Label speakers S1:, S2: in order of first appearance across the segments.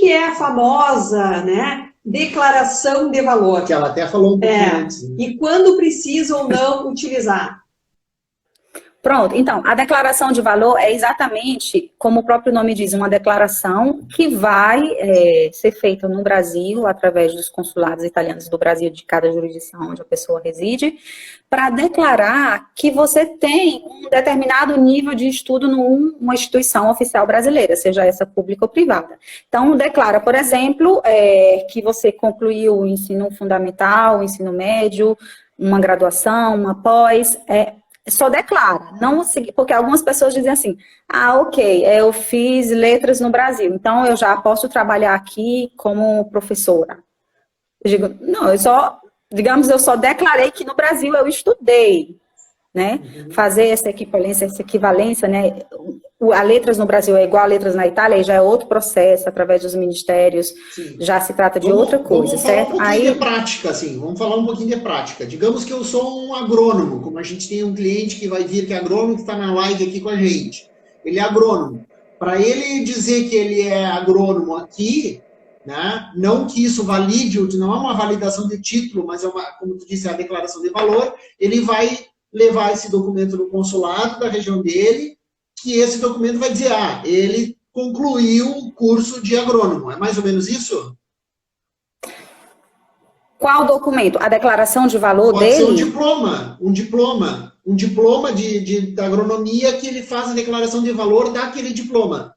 S1: que é a famosa, né, declaração de valor?
S2: Que ela até falou um pouquinho antes. Né?
S1: E quando precisa ou não utilizar?
S3: Pronto, então, a declaração de valor é exatamente, como o próprio nome diz, uma declaração que vai ser feita no Brasil, através dos consulados italianos do Brasil, de cada jurisdição onde a pessoa reside, para declarar que você tem um determinado nível de estudo numa instituição oficial brasileira, seja essa pública ou privada. Então, declara, por exemplo, que você concluiu o ensino fundamental, o ensino médio, uma graduação, uma pós, só declara, não, porque algumas pessoas dizem assim, ok, eu fiz letras no Brasil, então eu já posso trabalhar aqui como professora. Eu digo, não, eu só declarei que no Brasil eu estudei, né? Fazer essa equivalência, né? A letras no Brasil é igual a letras na Itália, aí já é outro processo, através dos ministérios, Sim. Já se trata de outra coisa, certo?
S2: Vamos falar um pouquinho de prática, assim, vamos falar um pouquinho de prática. Digamos que eu sou um agrônomo, como a gente tem um cliente que vai vir, que é agrônomo, que está na live aqui com a gente. Ele é agrônomo. Para ele dizer que ele é agrônomo aqui, né, não que isso valide, não é uma validação de título, mas é uma, como tu disse, é a declaração de valor, ele vai levar esse documento no consulado da região dele, que esse documento vai dizer, ele concluiu o curso de agrônomo. É mais ou menos isso?
S3: Qual documento? A declaração de valor
S2: Pode
S3: dele?
S2: Ser um diploma de agronomia que ele faz a declaração de valor daquele diploma.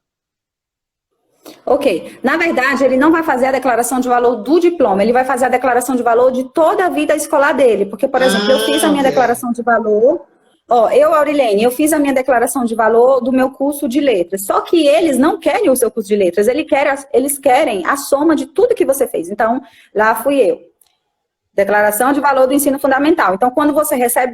S3: Ok. Na verdade, ele não vai fazer a declaração de valor do diploma, ele vai fazer a declaração de valor de toda a vida escolar dele. Porque, por exemplo, eu fiz a minha declaração de valor... Aurilene, eu fiz a minha declaração de valor do meu curso de letras. Só que eles não querem o seu curso de letras, eles querem a soma de tudo que você fez. Então, lá fui eu. Declaração de valor do ensino fundamental. Então, quando você recebe.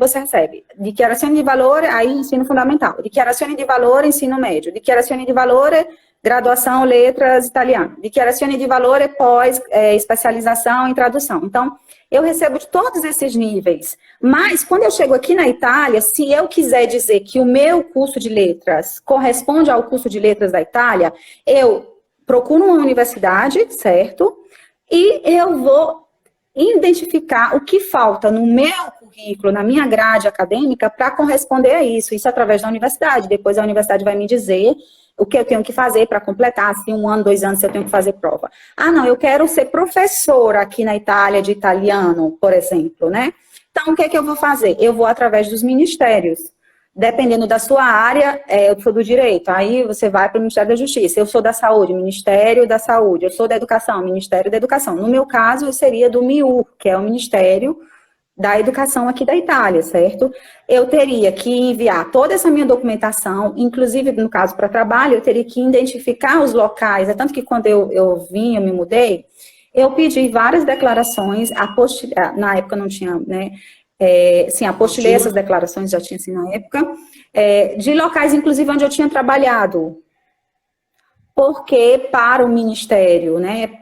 S3: Dichiarazione di valore, aí ensino fundamental. Dichiarazione di valore, ensino médio. Dichiarazione di valore, graduação, letras, italiano. Dichiarazione di valore, pós, especialização em tradução. Então, eu recebo de todos esses níveis. Mas, quando eu chego aqui na Itália, se eu quiser dizer que o meu curso de letras corresponde ao curso de letras da Itália, eu procuro uma universidade, certo? E eu vou identificar o que falta no meu currículo, na minha grade acadêmica, para corresponder a isso. Isso através da universidade. Depois a universidade vai me dizer o que eu tenho que fazer para completar, assim, 1 ano, 2 anos, se eu tenho que fazer prova. Não, eu quero ser professora aqui na Itália de italiano, por exemplo, né? Então, o que é que eu vou fazer? Eu vou através dos ministérios. Dependendo da sua área, eu sou do direito, aí você vai para o Ministério da Justiça. Eu sou da Saúde, Ministério da Saúde. Eu sou da Educação, Ministério da Educação. No meu caso, eu seria do MIUR, que é o Ministério da Educação aqui da Itália, certo? Eu teria que enviar toda essa minha documentação, inclusive, no caso, para trabalho, eu teria que identificar os locais. É tanto que quando eu me mudei, eu pedi várias declarações, na época não tinha, né? Sim, apostilei essas declarações, já tinha assim na época, de locais, inclusive, onde eu tinha trabalhado. Porque para o Ministério, né,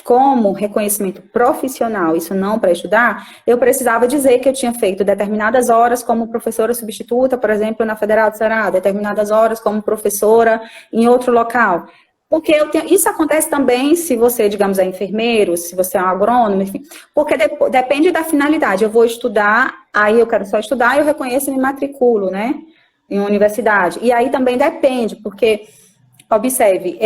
S3: como reconhecimento profissional, isso não para estudar, eu precisava dizer que eu tinha feito determinadas horas como professora substituta, por exemplo, na Federal do Ceará, determinadas horas como professora em outro local. Porque isso acontece também se você, digamos, é enfermeiro, se você é um agrônomo, enfim, porque depende da finalidade. Eu vou estudar, aí eu quero só estudar, eu reconheço e me matriculo, né, em uma universidade. E aí também depende, porque, observe,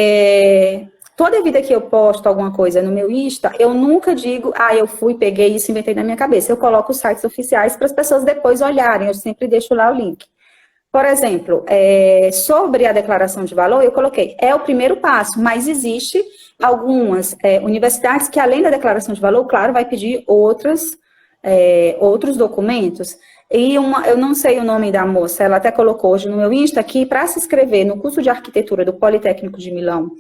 S3: toda vida que eu posto alguma coisa no meu Insta, eu nunca digo, eu fui, peguei isso, inventei na minha cabeça. Eu coloco os sites oficiais para as pessoas depois olharem, eu sempre deixo lá o link. Por exemplo, sobre a declaração de valor, eu coloquei, é o primeiro passo, mas existe algumas universidades que, além da declaração de valor, claro, vai pedir outros documentos. E eu não sei o nome da moça, ela até colocou hoje no meu Insta que para se inscrever no curso de arquitetura do Politécnico de Milão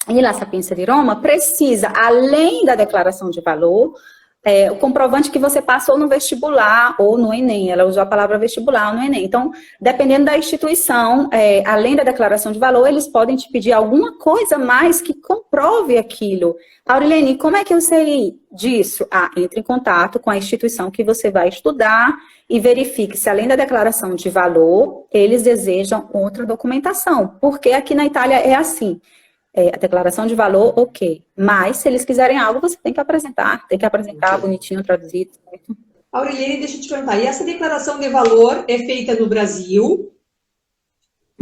S3: e La Sapienza di Roma, precisa, além da declaração de valor, o comprovante que você passou no vestibular ou no Enem. Ela usou a palavra vestibular ou no Enem. Então, dependendo da instituição, além da declaração de valor, eles podem te pedir alguma coisa mais que comprove aquilo. Aurilene, como é que eu sei disso? Entre em contato com a instituição que você vai estudar e verifique se, além da declaração de valor, eles desejam outra documentação. Porque aqui na Itália é assim. a declaração de valor, ok. Mas, se eles quiserem algo, você tem que apresentar bonitinho, traduzido. Certo?
S1: Aurilene, deixa eu te perguntar, e essa declaração de valor é feita no Brasil?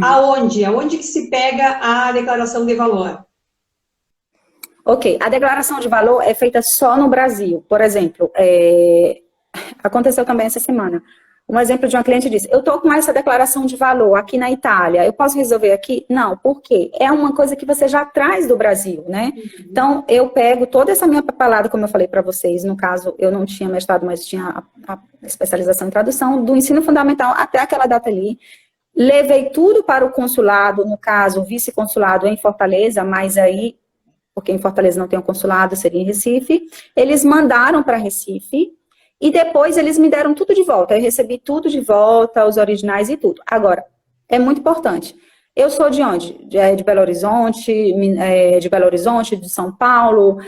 S1: Aonde? Aonde que se pega a declaração de valor?
S3: Ok, a declaração de valor é feita só no Brasil. Por exemplo, aconteceu também essa semana. Um exemplo de uma cliente disse, eu estou com essa declaração de valor aqui na Itália, eu posso resolver aqui? Não, por quê? É uma coisa que você já traz do Brasil, né? Então, eu pego toda essa minha papelada, como eu falei para vocês, no caso, eu não tinha mestrado, mas tinha a especialização em tradução, do ensino fundamental até aquela data ali, levei tudo para o consulado, no caso, o vice-consulado em Fortaleza, mas aí, porque em Fortaleza não tem um consulado, seria em Recife, eles mandaram para Recife, e depois eles me deram tudo de volta. Eu recebi tudo de volta, os originais e tudo. Agora, é muito importante. Eu sou de onde? De Belo Horizonte, de São Paulo,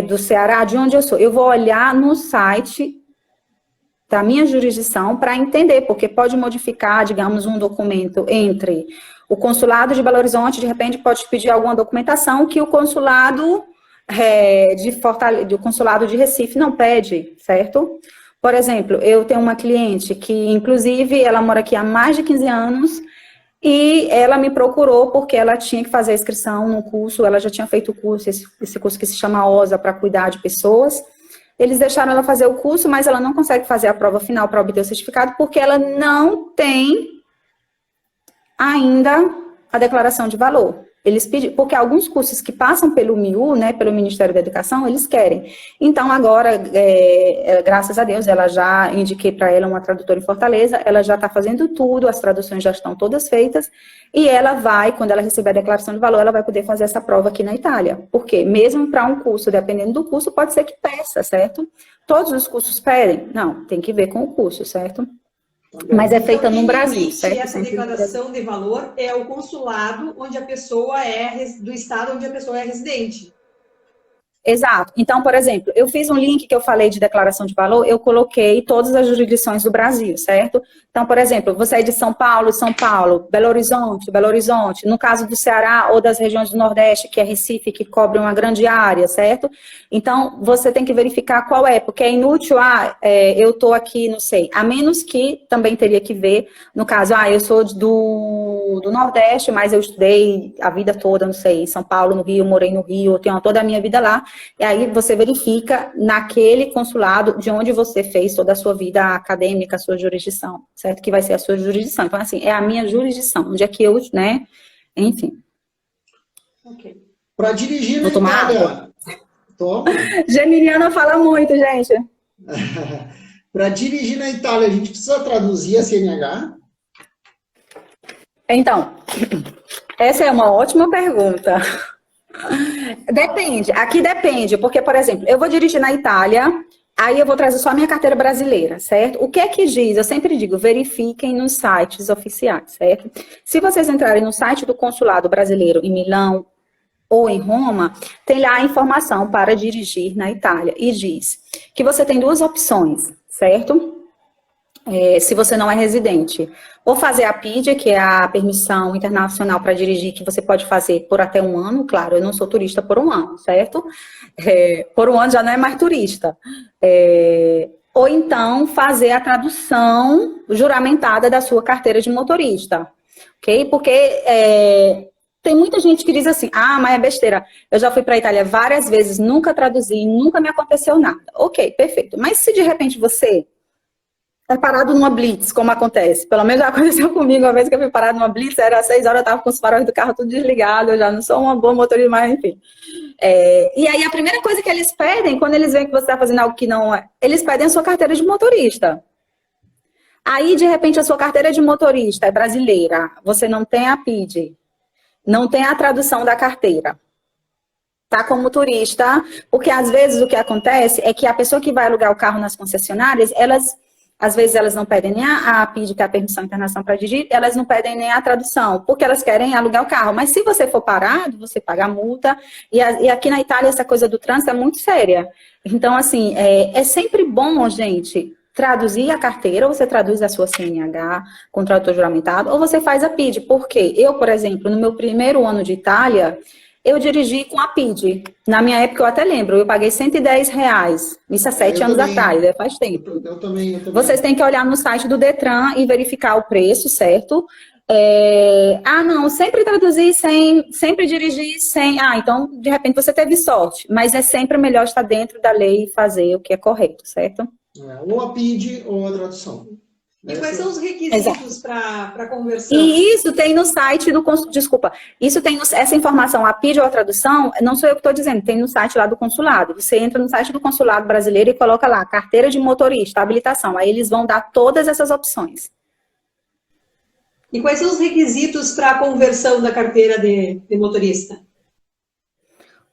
S3: do Ceará, de onde eu sou. Eu vou olhar no site da minha jurisdição para entender, porque pode modificar, digamos, um documento entre o consulado de Belo Horizonte, de repente pode pedir alguma documentação que o consulado do consulado de Recife não pede, certo? Por exemplo, eu tenho uma cliente que, inclusive, ela mora aqui há mais de 15 anos e ela me procurou porque ela tinha que fazer a inscrição no curso, ela já tinha feito o curso, esse curso que se chama OSA, para cuidar de pessoas. Eles deixaram ela fazer o curso, mas ela não consegue fazer a prova final para obter o certificado porque ela não tem ainda a declaração de valor. Eles pedem, porque alguns cursos que passam pelo MIU, né, pelo Ministério da Educação, eles querem. Então, agora, graças a Deus, ela já indiquei para ela uma tradutora em Fortaleza, ela já está fazendo tudo, as traduções já estão todas feitas, e ela vai, quando ela receber a declaração de valor, ela vai poder fazer essa prova aqui na Itália. Porque mesmo para um curso, dependendo do curso, pode ser que peça, certo? Todos os cursos pedem? Não, tem que ver com o curso, certo? Mas é feita no Brasil, certo?
S1: Essa declaração de valor é o consulado onde a pessoa do estado onde a pessoa é residente.
S3: Exato. Então, por exemplo, eu fiz um link que eu falei de declaração de valor, eu coloquei todas as jurisdições do Brasil, certo? Então, por exemplo, você é de São Paulo, Belo Horizonte, no caso do Ceará ou das regiões do Nordeste, que é Recife, que cobre uma grande área, certo? Então, você tem que verificar qual é, porque é inútil, eu estou aqui, não sei, a menos que também teria que ver, no caso, eu sou do Nordeste, mas eu estudei a vida toda, não sei, em São Paulo, no Rio, morei no Rio, tenho toda a minha vida lá. E aí você verifica naquele consulado de onde você fez toda a sua vida acadêmica, a sua jurisdição, certo? Que vai ser a sua jurisdição. Então, assim, é a minha jurisdição, onde é que eu, né? Enfim.
S2: Ok. Para dirigir na
S3: Itália...
S2: Toma.
S3: Geminiana fala muito, gente.
S2: Para dirigir na Itália, a gente precisa traduzir a CNH?
S3: Então, essa é uma ótima pergunta. Depende, aqui depende, porque, por exemplo, eu vou dirigir na Itália, aí eu vou trazer só a minha carteira brasileira, certo? O que é que diz? Eu sempre digo, verifiquem nos sites oficiais, certo? Se vocês entrarem no site do consulado brasileiro em Milão ou em Roma, tem lá a informação para dirigir na Itália, e diz que você tem duas opções, certo? Se você não é residente, ou fazer a PID, que é a permissão internacional para dirigir, que você pode fazer por até 1 ano, claro, eu não sou turista por 1 ano, certo? Por 1 ano já não é mais turista. Ou então fazer a tradução juramentada da sua carteira de motorista, ok? Porque tem muita gente que diz assim, mas é besteira, eu já fui para a Itália várias vezes, nunca traduzi, nunca me aconteceu nada. Ok, perfeito, mas se de repente você é parado numa blitz, como acontece. Pelo menos já aconteceu comigo, uma vez que eu fui parado numa blitz, era às 6 horas, eu estava com os faróis do carro tudo desligado, eu já não sou uma boa motorista, mas enfim. E aí a primeira coisa que eles pedem, quando eles veem que você está fazendo algo que não é, eles pedem a sua carteira de motorista. Aí, de repente, a sua carteira de motorista é brasileira, você não tem a PID, não tem a tradução da carteira. Tá como turista, porque às vezes o que acontece é que a pessoa que vai alugar o carro nas concessionárias, às vezes elas não pedem nem a PID, que é a permissão internacional para dirigir, elas não pedem nem a tradução, porque elas querem alugar o carro. Mas se você for parado, você paga a multa. E aqui na Itália essa coisa do trânsito é muito séria. Então, assim, é sempre bom, gente, traduzir a carteira, ou você traduz a sua CNH com o tradutor juramentado, ou você faz a PID. Porque eu, por exemplo, no meu primeiro ano de Itália, Eu dirigi com a PID. Na minha época, eu até lembro, eu paguei R$ 110. Isso há 7 anos
S2: também.
S3: atrás, faz tempo.
S2: Eu também.
S3: Vocês têm que olhar no site do Detran e verificar o preço, certo? Não, sempre traduzir sem, sempre dirigir sem. Então, de repente, você teve sorte. Mas é sempre melhor estar dentro da lei e fazer o que é correto, certo?
S2: Ou a PID ou a tradução.
S1: E quais são os requisitos para conversão?
S3: E isso tem no site do consulado. Desculpa, isso tem essa informação, a PID ou a tradução, não sou eu que estou dizendo, tem no site lá do consulado. Você entra no site do consulado brasileiro e coloca lá, carteira de motorista, habilitação. Aí eles vão dar todas essas opções.
S1: E quais são os requisitos para a conversão da carteira de motorista?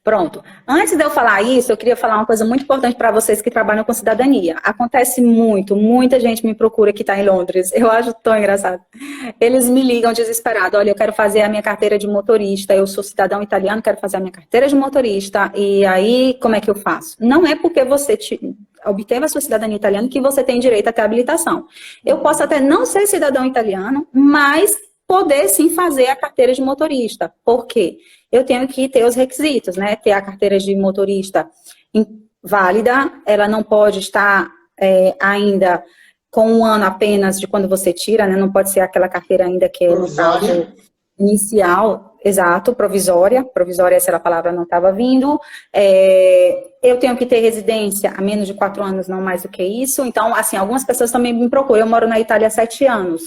S3: Pronto. Antes de eu falar isso, eu queria falar uma coisa muito importante para vocês que trabalham com cidadania. Acontece muita gente me procura que está em Londres. Eu acho tão engraçado. Eles me ligam desesperado. Olha, eu quero fazer a minha carteira de motorista. Eu sou cidadão italiano, quero fazer a minha carteira de motorista. E aí, como é que eu faço? Não é porque você obteve a sua cidadania italiana que você tem direito a ter habilitação. Eu posso até não ser cidadão italiano, mas poder sim fazer a carteira de motorista. Por quê? Eu tenho que ter os requisitos, né? Ter a carteira de motorista válida, ela não pode estar ainda com 1 ano apenas de quando você tira, né? Não pode ser aquela carteira ainda que é no caso inicial, exato, provisória. Provisória, essa era a palavra, não estava vindo. Eu tenho que ter residência há menos de 4 anos, não mais do que isso. Então, assim, algumas pessoas também me procuram. Eu moro na Itália há 7 anos.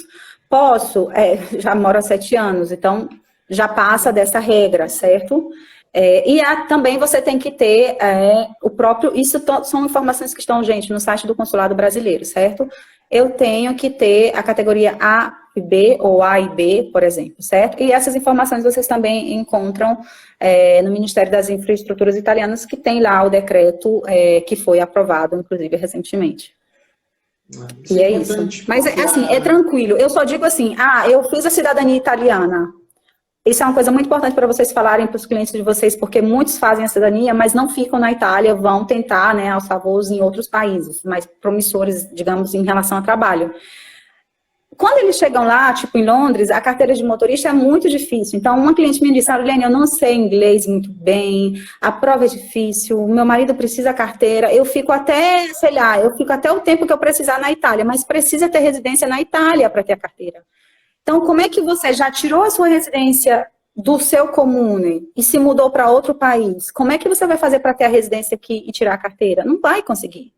S3: Posso? Já moro há 7 anos, então já passa dessa regra, certo? Também você tem que ter o próprio... Isso são informações que estão, gente, no site do Consulado Brasileiro, certo? Eu tenho que ter a categoria A e B, ou A e B, por exemplo, certo? E essas informações vocês também encontram no Ministério das Infraestruturas italianas, que tem lá o decreto que foi aprovado, inclusive, recentemente.
S2: Isso
S3: e é isso. Mas, assim, é tranquilo. Eu só digo assim, eu fiz a cidadania italiana. Isso é uma coisa muito importante para vocês falarem para os clientes de vocês, porque muitos fazem a cidadania, mas não ficam na Itália, vão tentar, né, aos favores em outros países, mais promissores, digamos, em relação ao trabalho. Quando eles chegam lá, tipo em Londres, a carteira de motorista é muito difícil. Então, uma cliente me disse, Aureliane, eu não sei inglês muito bem, a prova é difícil, meu marido precisa da carteira, eu fico até, sei lá, o tempo que eu precisar na Itália, mas precisa ter residência na Itália para ter a carteira. Então, como é que você já tirou a sua residência do seu comune e se mudou para outro país? Como é que você vai fazer para ter a residência aqui e tirar a carteira? Não vai conseguir.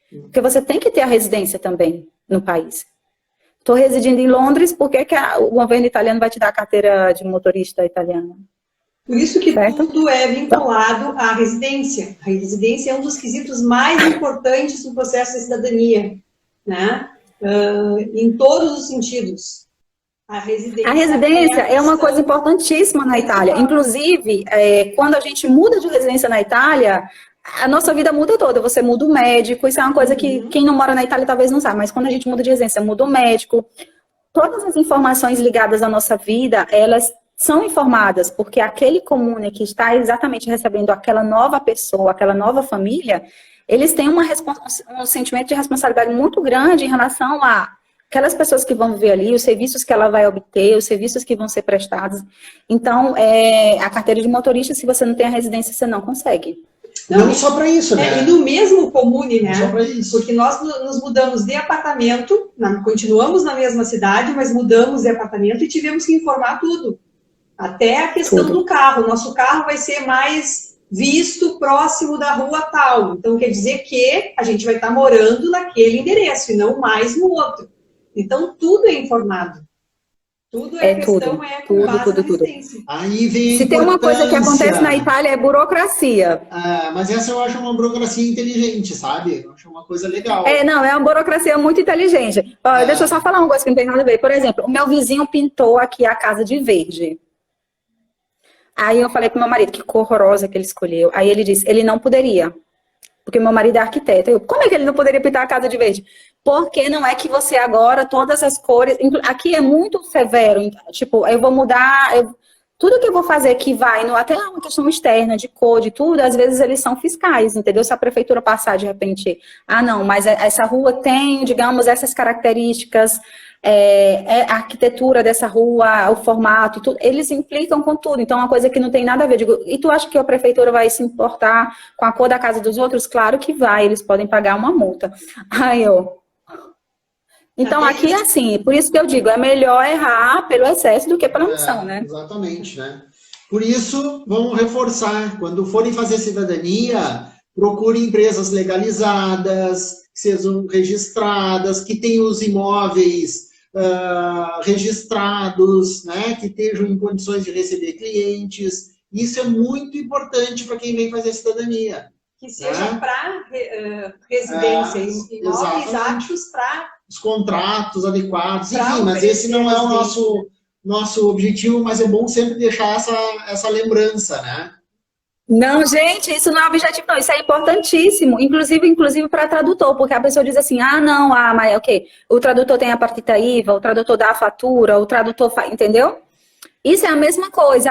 S3: Porque você tem que ter a residência também no país. Estou residindo em Londres, por que o governo italiano vai te dar a carteira de motorista italiana?
S1: Por isso que tudo é vinculado à residência. A residência é um dos quesitos mais importantes no processo de cidadania, né? Em todos os sentidos. A residência
S3: é uma coisa importantíssima na Itália. Inclusive, quando a gente muda de residência na Itália, a nossa vida muda toda. Você muda o médico, isso é uma coisa que quem não mora na Itália talvez não saiba, mas quando a gente muda de residência, muda o médico. Todas as informações ligadas à nossa vida, elas são informadas, porque aquele comune que está exatamente recebendo aquela nova pessoa, aquela nova família, eles têm um sentimento de responsabilidade muito grande em relação a aquelas pessoas que vão viver ali, os serviços que ela vai obter, os serviços que vão ser prestados. Então, a carteira de motorista, se você não tem a residência, você não consegue.
S2: Não só para isso, né?
S1: E no mesmo comune, né?
S2: Não só para isso.
S1: Porque nós nos mudamos de apartamento, continuamos na mesma cidade, mas mudamos de apartamento e tivemos que informar tudo. Até a questão do carro. Nosso carro vai ser mais visto próximo da rua tal. Então, quer dizer que a gente vai estar morando naquele endereço e não mais no outro. Então, tudo é informado. Tudo é questão, com base na residência.
S2: Aí vem
S3: Se tem uma coisa que acontece na Itália, é burocracia.
S2: Mas essa eu acho uma burocracia inteligente, sabe? Eu acho uma coisa legal.
S3: Não, é uma burocracia muito inteligente. Deixa eu só falar uma coisa que não tem nada a ver. Por exemplo, o meu vizinho pintou aqui a casa de verde. Aí eu falei pro meu marido, que cor horrorosa que ele escolheu. Aí ele disse, ele não poderia. Porque meu marido é arquiteto. Eu, como é que ele não poderia pintar a casa de verde? Porque não é que você agora, todas as cores... Aqui é muito severo. Tipo, eu vou mudar... Tudo que eu vou fazer que vai, até uma questão externa, de cor, de tudo, às vezes eles são fiscais, entendeu? Se a prefeitura passar de repente, não, mas essa rua tem, digamos, essas características, a arquitetura dessa rua, o formato, tudo, eles implicam com tudo. Então, é uma coisa que não tem nada a ver. Digo, e tu acha que a prefeitura vai se importar com a cor da casa dos outros? Claro que vai, eles podem pagar uma multa. Então, aqui é assim, por isso que eu digo, é melhor errar pelo excesso do que pela omissão, né?
S2: Exatamente, né? Por isso, vamos reforçar, quando forem fazer cidadania, procure empresas legalizadas, que sejam registradas, que tenham os imóveis registrados, né? Que estejam em condições de receber clientes. Isso é muito importante para quem vem fazer cidadania.
S1: Que seja para residência, imóveis aptos para...
S2: Os contratos adequados, enfim, mas esse não é o nosso objetivo, mas é bom sempre deixar essa lembrança, né?
S3: Não, gente, isso não é objetivo, não, isso é importantíssimo, inclusive para tradutor, porque a pessoa diz assim, mas ok, o tradutor tem a partita IVA, o tradutor dá a fatura, o tradutor faz, entendeu? Isso é a mesma coisa,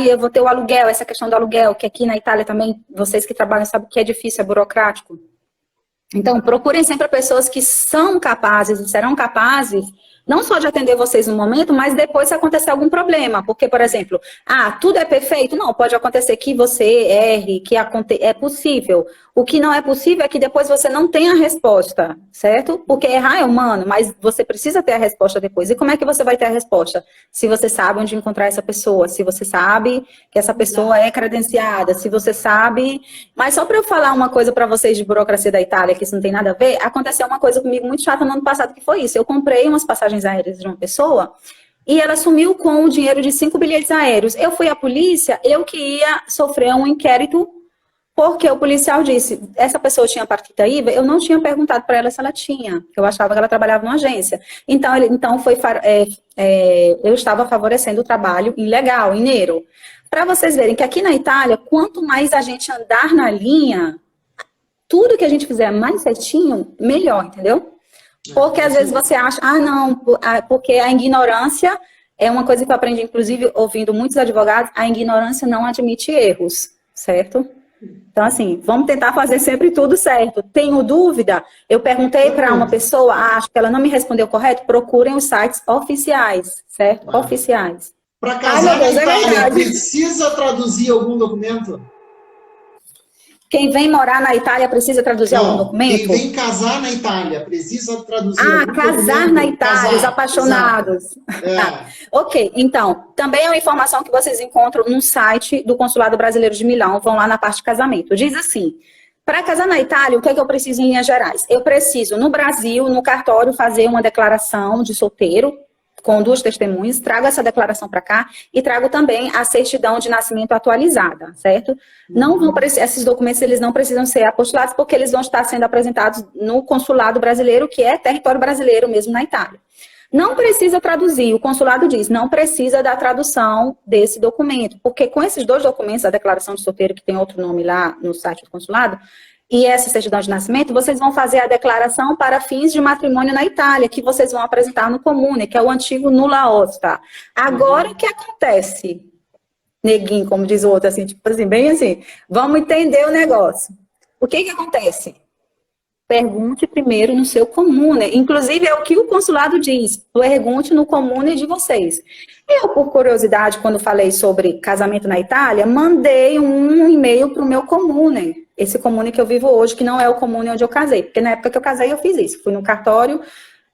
S3: eu vou ter o aluguel, essa questão do aluguel, que aqui na Itália também, vocês que trabalham sabem que é difícil, é burocrático. Então, procurem sempre pessoas que são capazes e serão capazes, não só de atender vocês no momento, mas depois se acontecer algum problema. Porque, por exemplo, tudo é perfeito? Não, pode acontecer que você erre, é possível. O que não é possível é que depois você não tenha a resposta, certo? Porque errar é humano, mas você precisa ter a resposta depois. E como é que você vai ter a resposta? Se você sabe onde encontrar essa pessoa, se você sabe que essa pessoa é credenciada, se você sabe... Mas só para eu falar uma coisa para vocês de burocracia da Itália, que isso não tem nada a ver, aconteceu uma coisa comigo muito chata no ano passado, que foi isso. Eu comprei umas passagens aéreas de uma pessoa e ela sumiu com o dinheiro de 5 bilhetes aéreos. Eu fui à polícia, eu que ia sofrer um inquérito, porque o policial disse, essa pessoa tinha partida IVA, eu não tinha perguntado para ela se ela tinha, eu achava que ela trabalhava numa agência. Então eu estava favorecendo o trabalho ilegal, ineiro. Para vocês verem que aqui na Itália, quanto mais a gente andar na linha, tudo que a gente fizer mais certinho, melhor, entendeu? Porque às vezes você acha, porque a ignorância é uma coisa que eu aprendi, inclusive, ouvindo muitos advogados, a ignorância não admite erros, certo? Então, assim, vamos tentar fazer sempre tudo certo. Tenho dúvida? Eu perguntei para uma pessoa, acho que ela não me respondeu correto, procurem os sites oficiais, certo? Oficiais.
S2: Para casar na Itália, precisa traduzir algum documento?
S3: Quem vem morar na Itália precisa traduzir algum documento?
S2: Quem vem casar na Itália precisa traduzir algum documento?
S3: Casar na Itália, os apaixonados. Ok, então, também é uma informação que vocês encontram no site do Consulado Brasileiro de Milão, vão lá na parte de casamento. Diz assim, para casar na Itália, o que é que eu preciso em linhas gerais? Eu preciso, no Brasil, no cartório, fazer uma declaração de solteiro, com 2 testemunhas, trago essa declaração para cá e trago também a certidão de nascimento atualizada, certo? Não vão esses documentos eles não precisam ser apostelados porque eles vão estar sendo apresentados no consulado brasileiro, que é território brasileiro mesmo na Itália. Não precisa traduzir, o consulado diz, não precisa da tradução desse documento, porque com esses 2 documentos, a declaração de solteiro, que tem outro nome lá no site do consulado, e essa certidão de nascimento, vocês vão fazer a declaração para fins de matrimônio na Itália, que vocês vão apresentar no Comune, que é o antigo nulla osta. Agora, o que acontece? Neguinho, como diz o outro, assim, tipo assim, bem assim, vamos entender o negócio. O que acontece? Pergunte primeiro no seu Comune. Inclusive, é o que o consulado diz. Pergunte no Comune de vocês. Eu, por curiosidade, quando falei sobre casamento na Itália, mandei um e-mail para o meu Comune. Esse Comune que eu vivo hoje, que não é o Comune onde eu casei. Porque na época que eu casei, eu fiz isso. Fui no cartório,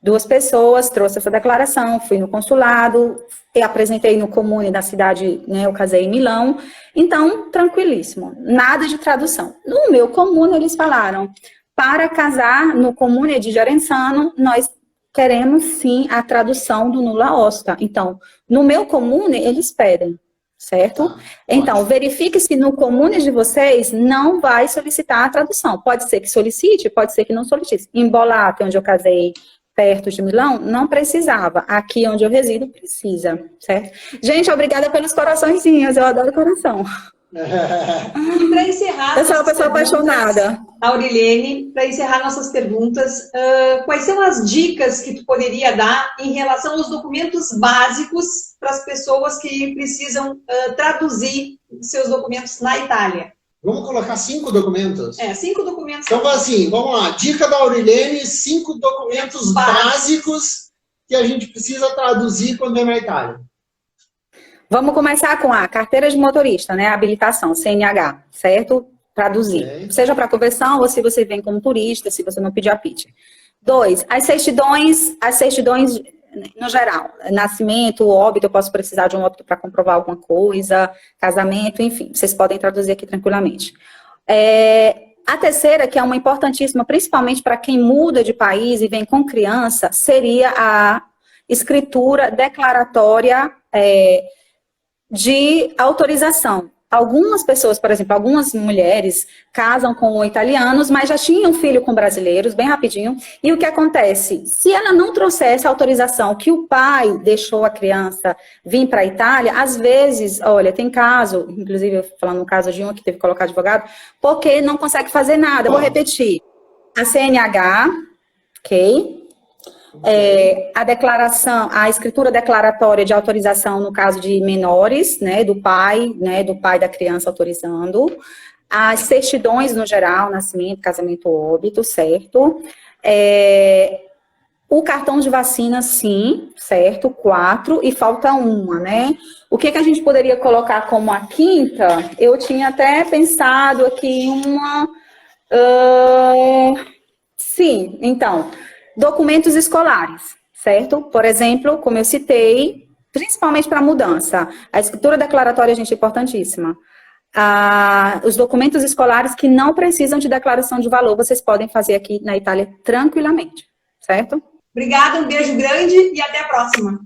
S3: 2 pessoas, trouxe essa declaração, fui no consulado, e apresentei no Comune da cidade, né, eu casei em Milão. Então, tranquilíssimo. Nada de tradução. No meu Comune, eles falaram, para casar no Comune de Gerenzano, nós queremos sim a tradução do nulla osta. Então, no meu Comune, eles pedem. Certo? Então, verifique se no Comune de vocês não vai solicitar a tradução. Pode ser que solicite, pode ser que não solicite. Em Bollate, onde eu casei perto de Milão, não precisava. Aqui onde eu resido, precisa, certo? Gente, obrigada pelos coraçõezinhos, eu adoro coração.
S1: E para encerrar...
S3: Eu sou uma pessoa apaixonada.
S1: Aurilene, para encerrar nossas perguntas, quais são as dicas que tu poderia dar em relação aos documentos básicos para as pessoas que precisam traduzir seus documentos na Itália?
S2: Vamos colocar 5 documentos?
S1: 5 documentos.
S2: Então, assim, vamos lá. Dica da Aurilene, 5 documentos básicos que a gente precisa traduzir quando é na Itália.
S3: Vamos começar com a carteira de motorista, né? Habilitação, CNH, certo? Traduzir. Okay. Seja para conversão ou se você vem como turista, se você não pedir a PIT. 2, as certidões no geral. Nascimento, óbito, eu posso precisar de um óbito para comprovar alguma coisa, casamento, enfim. Vocês podem traduzir aqui tranquilamente. A terceira, que é uma importantíssima, principalmente para quem muda de país e vem com criança, seria a escritura declaratória de autorização. Algumas pessoas, por exemplo, algumas mulheres casam com italianos, mas já tinham filho com brasileiros, bem rapidinho. E o que acontece? Se ela não trouxesse a autorização que o pai deixou a criança vir para a Itália, às vezes, olha, tem caso, inclusive falando no caso de uma que teve que colocar advogado, porque não consegue fazer nada. Vou repetir. A CNH, ok? A declaração, a escritura declaratória de autorização no caso de menores, né, do pai da criança autorizando, as certidões no geral, nascimento, casamento, óbito, certo? O cartão de vacina, sim, certo? 4, e falta uma, né? O que a gente poderia colocar como a quinta? Eu tinha até pensado aqui uma... sim, então... Documentos escolares, certo? Por exemplo, como eu citei, principalmente para mudança. A escritura declaratória, gente, é importantíssima. Os documentos escolares que não precisam de declaração de valor, vocês podem fazer aqui na Itália tranquilamente, certo?
S1: Obrigada, um beijo grande e até a próxima.